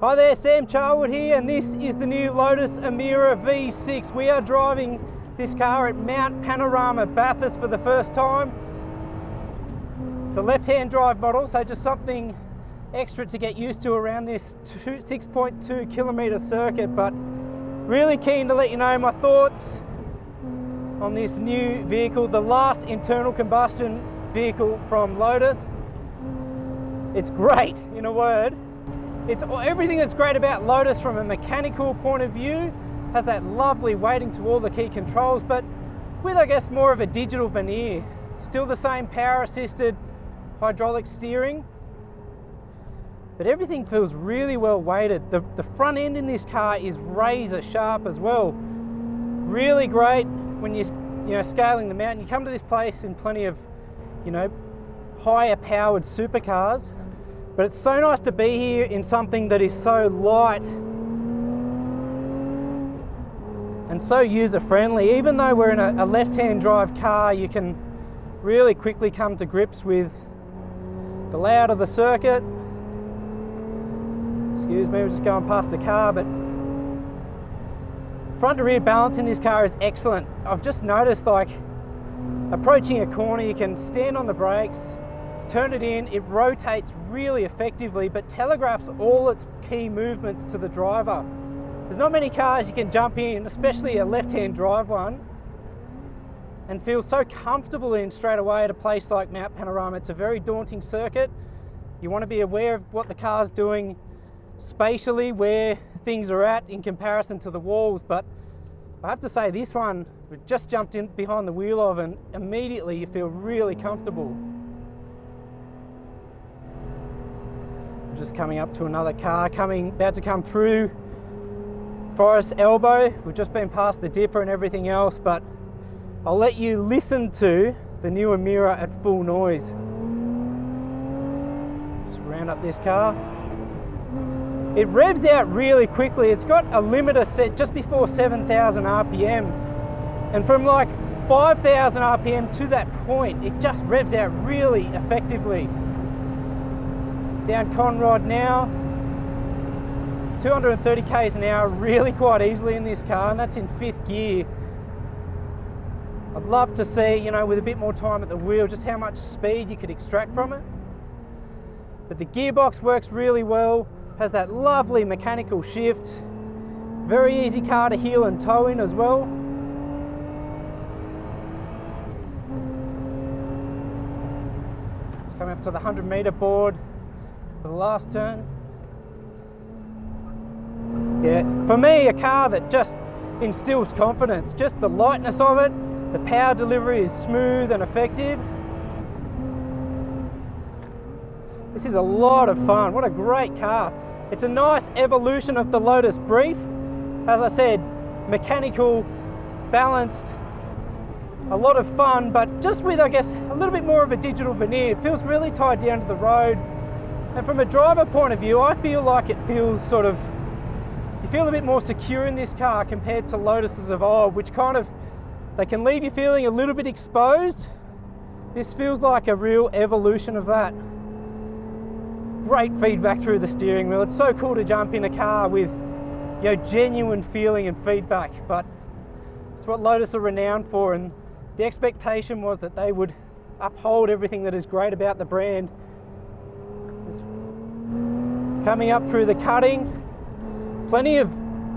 Hi there, Sam Charwood here, and this is the new Lotus Emira V6. We are driving this car at Mount Panorama, Bathurst for the first time. It's a left-hand drive model, so just something extra to get used to around this 6.2 kilometre circuit, but really keen to let you know my thoughts on this new vehicle, the last internal combustion vehicle from Lotus. It's great, in a word. It's everything that's great about Lotus from a mechanical point of view, has that lovely weighting to all the key controls, but with, I guess, more of a digital veneer. Still the same power-assisted hydraulic steering, but everything feels really well weighted. The front end in this car is razor sharp as well. Really great when you're scaling the mountain. You come to this place in plenty of, higher powered supercars, but it's so nice to be here in something that is so light and so user-friendly. Even though we're in a left-hand drive car, you can really quickly come to grips with the layout of the circuit. Excuse me, we're just going past a car, but front to rear balance in this car is excellent. I've just noticed, like, approaching a corner, you can stand on the brakes, turn it in, it rotates really effectively, but telegraphs all its key movements to the driver. There's not many cars you can jump in, especially a left-hand drive one, and feel so comfortable in straight away at a place like Mount Panorama. It's a very daunting circuit. You want to be aware of what the car's doing spatially, where things are at in comparison to the walls, but I have to say this one we've just jumped in behind the wheel of, and immediately you feel really comfortable. Just coming up to another car about to come through Forest Elbow. We've just been past the dipper and everything else, but I'll let you listen to the new Emira at full noise. Just round up this car. It revs out really quickly. It's got a limiter set just before 7,000 RPM, and from like 5,000 RPM to that point, it just revs out really effectively. Down Conrod now, 230 k's an hour really quite easily in this car, and that's in 5th gear. I'd love to see, with a bit more time at the wheel, just how much speed you could extract from it. But the gearbox works really well, has that lovely mechanical shift, very easy car to heel and tow in as well. Coming up to the 100-metre board for the last turn. Yeah, for me, a car that just instills confidence. Just the lightness of it, the power delivery is smooth and effective. This is a lot of fun. What a great car. It's a nice evolution of the Lotus Brief. As I said, mechanical, balanced, a lot of fun, but just with, I guess, a little bit more of a digital veneer. It feels really tied down to the road. And from a driver point of view, I feel like it feels you feel a bit more secure in this car compared to Lotuses of old, which they can leave you feeling a little bit exposed. This feels like a real evolution of that. Great feedback through the steering wheel. It's so cool to jump in a car with genuine feeling and feedback, but it's what Lotus are renowned for, and the expectation was that they would uphold everything that is great about the brand. Coming up through the cutting, plenty of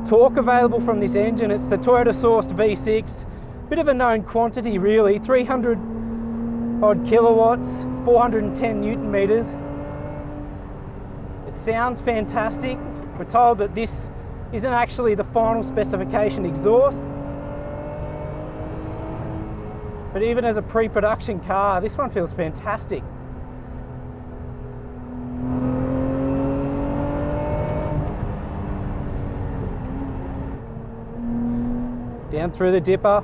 torque available from this engine. It's the Toyota sourced V6, bit of a known quantity really, 300 odd kilowatts, 410 Newton meters. It sounds fantastic. We're told that this isn't actually the final specification exhaust, but even as a pre-production car, this one feels fantastic. Down through the dipper.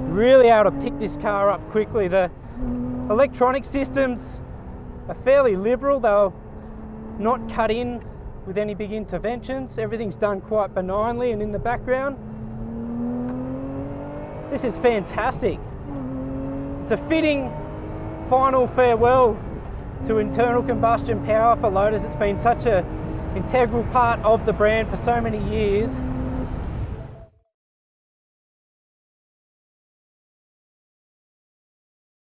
Really able to pick this car up quickly. The electronic systems are fairly liberal. They'll not cut in with any big interventions. Everything's done quite benignly and in the background. This is fantastic. It's a fitting final farewell to internal combustion power for Lotus. It's been such an integral part of the brand for so many years.